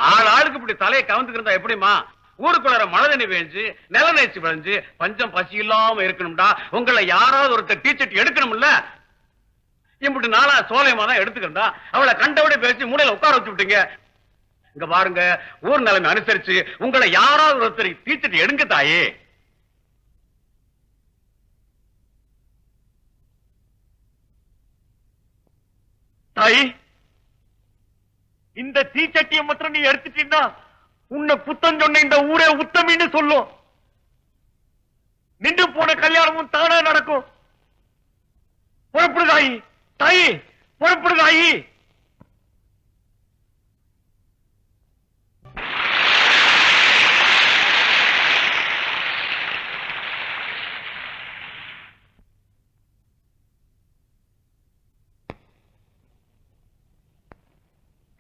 ஆளுக்கு இப்படி தலையை கவர்ந்துக்கிறதா எப்படிமா? ஊருக்குள்ள மழை தண்ணி வேஞ்சு நில நேச்சு விளைஞ்சு பஞ்சம் பசி இல்லாம இருக்கணும்டா. உங்களை யாராவது ஒருத்தர் டீச்சர் எடுக்கணும்ல. இப்படி நாளா சோலையமா தான் எடுத்துக்கிறா. அவளை கண்டபடி பேசி மூலையில உட்கார வச்சு விட்டீங்க. இங்க பாருங்க, ஊர் நிலைமை அனுசரிச்சு உங்களை யாராவது ஒருத்தர் டீச்சர் எடுங்க தாயே. தாயி, இந்த தீச்சட்டியை மாத்திரம் நீ எடுத்துட்டீங்கன்னா உன்னை புத்தம் சொன்ன இந்த ஊரே உத்தமின்னு சொல்லும். நின்று போன கல்யாணமும் தானா நடக்கும். புறப்படுதாயி, தாயி புறப்படுதாயி.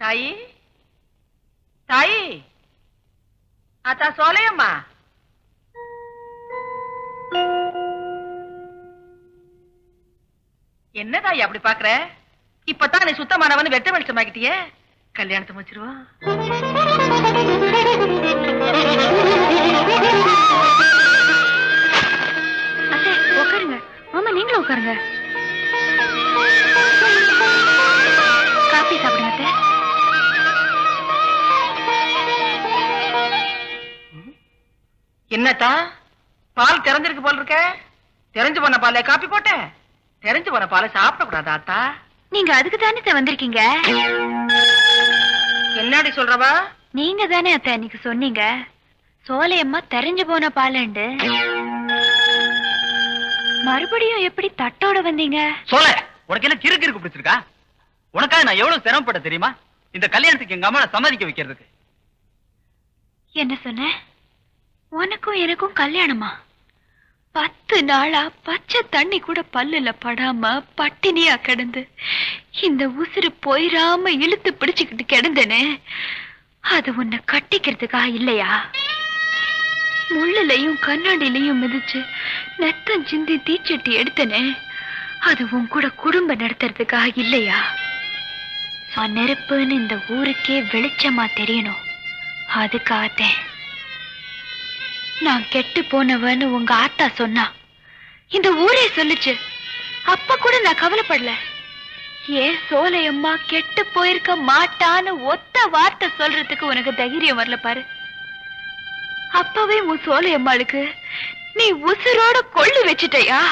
தாயி, தாயி, அத்தா சோலையம்மா. என்ன தாயி அப்படி பாக்குற? இப்பதான் நீ சுத்தமானவன்னு வெட்ட வெளிச்சமாக்கிட்டியே. கல்யாணத்தை முடிச்சிருவா. அத்தை உட்காருங்க. மாமா நீங்களும் உட்காருங்க. காப்பி சாப்பிடுங்க அத்தை. என்னத்தா பால் தெரிஞ்சிருக்கு போல் இருக்க? தெரிஞ்சு போன பாலை காப்பி போட்ட? தெரிஞ்சு போன பாலை சாப்பிட கூடாதா அத்தா? நீங்க அதுக்கு தானே வந்திருக்கீங்க. என்னடி சொல்றவா? நீங்க தானே அத்தை அன்னைக்கு சொன்னீங்க சோலையம்மா தெரிஞ்சு போன பாலண்டு. மறுபடியும் எப்படி தட்டோட வந்தீங்க? சோல, உனக்கு என்ன கிறுக்கு இருக்கு பிடிச்சிருக்கா? உனக்காக நான் எவ்வளவு சிரமப்பட்ட தெரியுமா இந்த கல்யாணத்துக்கு எங்க அம்மா சம்மதிக்க வைக்கிறதுக்கு. என்ன சொன்ன? உனக்கும் எனக்கும் கல்யாணமா? 10 நாளா பச்சை தண்ணி கூட பல்லுல படாம பட்டினியா கிடந்து இந்த உசுறு போயிராம இழுத்து பிடிச்சுக்கிட்டு கிடந்தனே, அது உன்னை கட்டிக்கிறதுக்காக இல்லையா? முள்ளுலையும் கண்ணாடிலையும் மிதிச்சு நெத்தம் சிந்தி தீச்சட்டி எடுத்தனே, அது உன் கூட குடும்பம் நடத்துறதுக்காக இல்லையா? நெருப்புன்னு இந்த ஊருக்கே வெளிச்சமா தெரியணும், அதுக்காகத்தேன். நான் கெட்டு போனவன்னு உங்க ஆத்தா சொன்னா, இந்த ஊரே சொல்லுச்சு. அப்ப கூட நான் கவலைப்படல. ஏன் சோலையம்மா கெட்டு போயிருக்க மாட்டான்னு ஒத்த வார்த்தை சொல்றதுக்கு உனக்கு தைரியம் வரல பாரு. அப்பவே உன் சோலையம்மாளுக்கு நீ உசுரோட கொள்ளு வச்சுட்டயா?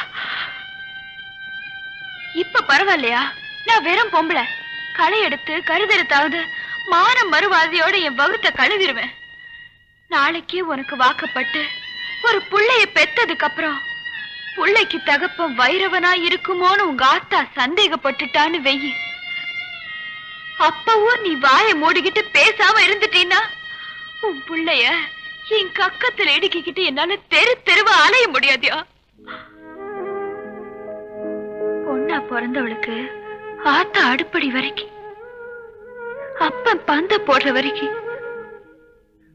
இப்ப பரவாயில்லையா? நான் வெறும் பொம்பளை, களை எடுத்து கருதெடுத்தாவது மானம் மறுவாதியோட என் வகுத்த கழுவிடுவேன். நாளைக்கு உனக்கு வாக்கப்பட்டு ஒரு புள்ளைய பெத்ததுக்கு அப்புறம் புள்ளைக்கு தகப்பம் வைரவனா இருக்குமோன்னு உங்க ஆத்தா சந்தேகப்பட்டுட்டான்னு வெயி. அப்பவும் நீ வாயை மூடிக்கிட்டு பேசாம இருந்துட்டீன்னா உன் புள்ளைய என் கக்கத்துல இடுக்கிக்கிட்டு என்னால தெரு தெருவா அலைய முடியாதியா? பொண்ணா பிறந்தவளுக்கு ஆத்தா அடுப்படி வரைக்கும், அப்பன் பந்த போடுற வரைக்கும்,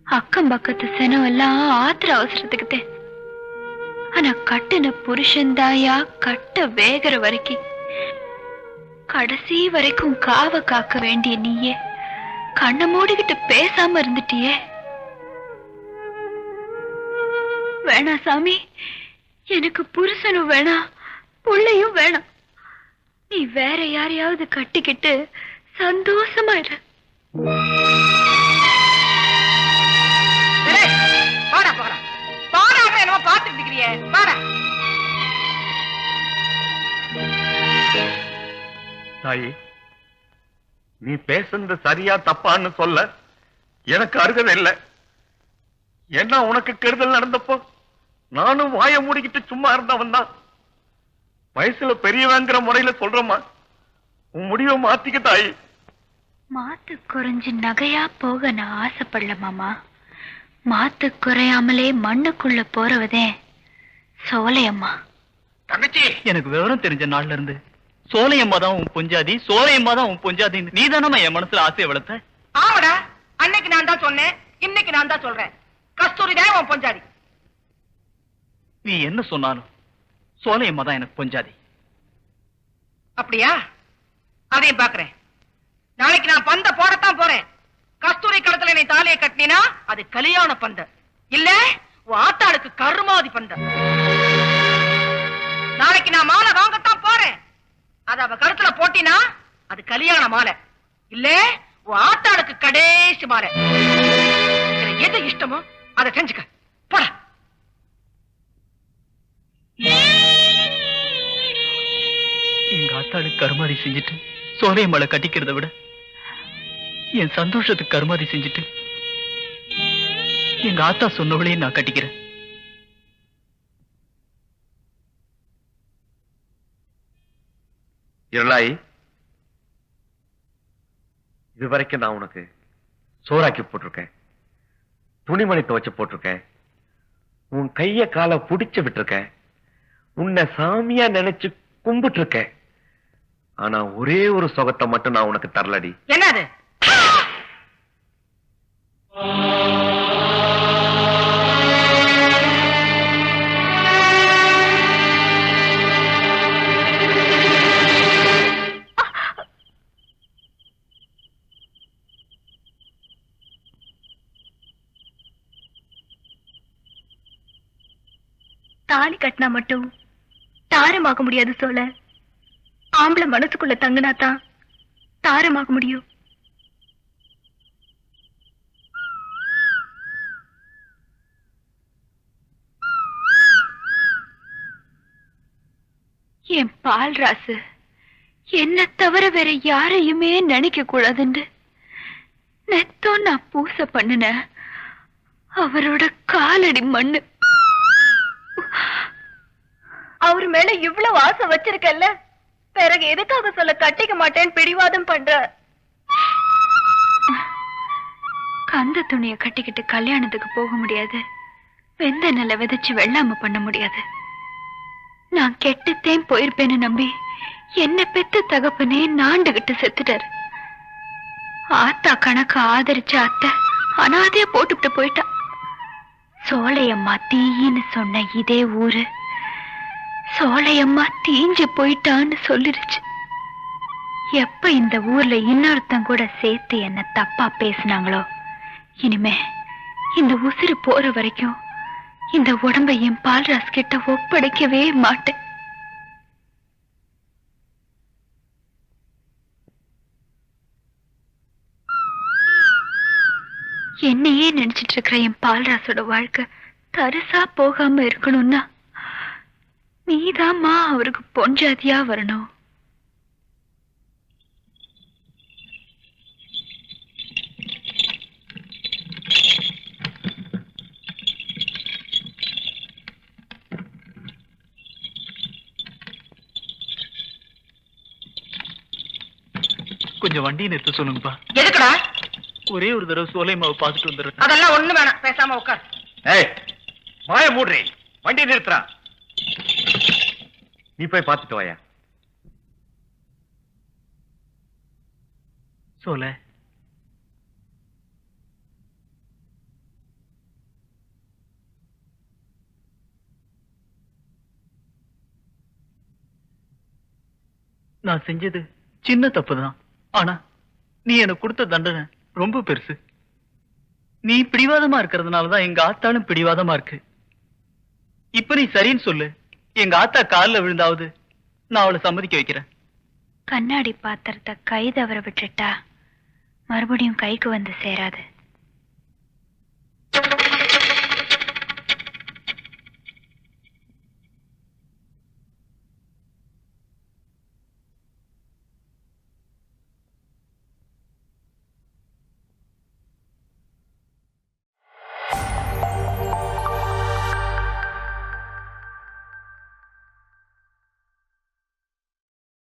அக்கம் பக்கத்து செனம் எல்லாம் ஆத்திர அவசரத்துக்கு. ஆனா கட்டுன புருஷந்தாயா கட்ட வேகிற வரைக்கும், கடைசி வரைக்கும் காவ காக்க வேண்டிய நீயே கண்ணை மூடிக்கிட்டு பேசாம இருந்துட்டியே. வேணா சாமி, எனக்கு புருஷனும் வேணாம், புள்ளையும் வேணாம். நீ வேற யாரையாவது கட்டிக்கிட்டு சந்தோஷமா இரு. தாயி, நீ பேசுறது சரியா தப்பான்னு சொல்ல எனக்கு அருகதை இல்லை. என்ன உனக்கு கெடுதல் நடந்தப்போ நானும் வாய மூடிக்கிட்டு சும்மா இருந்தவன் தான். வயசுல பெரியவங்கிற முறையில சொல்றமா, உன் முடிவை மாத்திக்க தாயி. மாத்து குறைஞ்சு நகையா போக நான் ஆசைப்படல மாமா. மாத்து குறையாமலே மண்ணுக்குள்ள போறவதே சோலையம்மா. தங்கச்சி, எனக்கு விவரம் தெரிஞ்ச நாள்ல இருந்து சோலையம்மா தான் உன் பொஞ்சாதி, சோலையம்மா தான் உன் பொஞ்சாதி. நீ தானம்மா என் மனசுல ஆசையை வளர்த்த. ஆமாடா, அன்னைக்கு நான் தான் சொன்னேன், இன்னைக்கு நான் தான் சொல்றேன். கஸ்தூரி தான் உன் பொஞ்சாதி. நீ என்ன சொன்னாலும் சோலையம்மா தான் எனக்கு பொஞ்சாதி. அப்படியா? அதையும் பாக்குறேன். நாளைக்கு நான் பந்த போடத்தான் போறேன். கஸ்தூரி கடத்துல நீ தாலியை கட்டினா அது கல்யாண பந்த, இல்ல உன் ஆத்தாளுக்கு கருமாதி பந்த. நாளைக்கு நான் மாலை வாங்கத்தான் போறேன். அத அவ கழுத்துல போட்டினா அது கல்யாண மாலை, இல்ல உன் ஆத்தாளுக்கு கடைசி மாலை. எது இஷ்டமோ அதை செஞ்சுக்க. போட. எங்க ஆத்தாளுக்கு கருமாதி செஞ்சுட்டு சோலை மலை கட்டிக்கிறத விட என் சந்தோஷத்துக்கு கருமாதி செஞ்சுட்டு எங்க ஆத்தா சொன்னவளையும் நான் கட்டிக்கிறேன். இருளாயி, இதுவரைக்கும் நான் உனக்கு சோறாக்கி போட்டிருக்கேன், துணிமணி துவைச்சு போட்டிருக்கேன், உன் கைய காலை புடிச்சு விட்டுருக்கேன், உன்னை சாமியா நினைச்சு கும்பிட்டு இருக்கேன். ஆனா ஒரே ஒரு சுகத்தை மட்டும் நான் உனக்கு தரலடி. என்னது? தாலி கட்டினா மட்டும் தாரமாக முடியாது சோழ. ஆம்பளை மனசுக்குள்ள தங்குனாதான் தாரமாக முடியும். என் பால் ராசு என்ன தவிர வேற யாரையுமே நினைக்க கூடாதுன்னு நெத்தம் நான் பூசை பண்ணுன அவரோட காலடி மண்ணு. அவர் மேல இவ்வளவு ஆசை வச்சிருக்கல்ல, பிறகு எதுக்காக சொல்ல கட்டிக்க மாட்டேன்னு பிடிவாதம் பண்ற? கந்த துணியை கட்டிக்கிட்டு கல்யாணத்துக்கு போக முடியாது, வெந்த நில விதைச்சு வெள்ளாம பண்ண முடியாது. நான் கெட்டுத்தேன் போயிருப்பேன்னு நம்பி என்ன பெத்த தகப்பனே நாண்டுகிட்டு செத்துட்டாரு. ஆத்தா கணக்கு ஆதரிச்ச அத்தை அனாதையா போட்டுவிட்டு போயிட்டா. சோலையம்மா தீயின்னு சொன்ன இதே ஊரு சோலையம்மா தீஞ்சு போயிட்டான்னு சொல்லிருச்சு. எப்ப இந்த ஊர்ல இன்னொருத்தன் கூட சேர்த்து என்ன தப்பா பேசினாங்களோ, இனிமே இந்த உசிறு போற வரைக்கும் இந்த உடம்பை என் பால்ராஸ் கிட்ட ஒப்படைக்கவே மாட்டேன். என்னையே நினைச்சிட்டு இருக்கிற என் பால்ராசோட வாழ்க்கை தரிசா போகாம இருக்கணும்னா நீதாம்மா அவருக்கு பொஞ்சாதியா வரணும். கொஞ்சம் வண்டியை நிறுத்த சொல்லுங்கப்பா. எதுக்குடா? ஒரே ஒரு தடவை சோலை மாவை பார்த்துட்டு வந்துடுறேன். அதெல்லாம் ஒண்ணு வேணாம், பேசாம உட்கார். ஏய், வாய மூடுறே, வண்டி நிறுத்துறா. நீ போய் பார்த்துட்டு வாயா. சோலை, நான் செஞ்சது சின்ன தப்புதான். ஆனா நீ எனக்கு கொடுத்த தண்டனை ரொம்ப பெருசு. நீ பிடிவாதமா இருக்கிறதுனாலதான் எங்க ஆத்தாலும் பிடிவாதமா இருக்கு. இப்ப நீ சரின்னு சொல்லு, எங்க ஆத்தா காலில் விழுந்தாவது நான் அவளை சம்மதிக்க வைக்கிறேன். கண்ணாடி பாத்திரத்தை கை தவற விட்டுட்டா மறுபடியும் கைக்கு வந்து சேராது.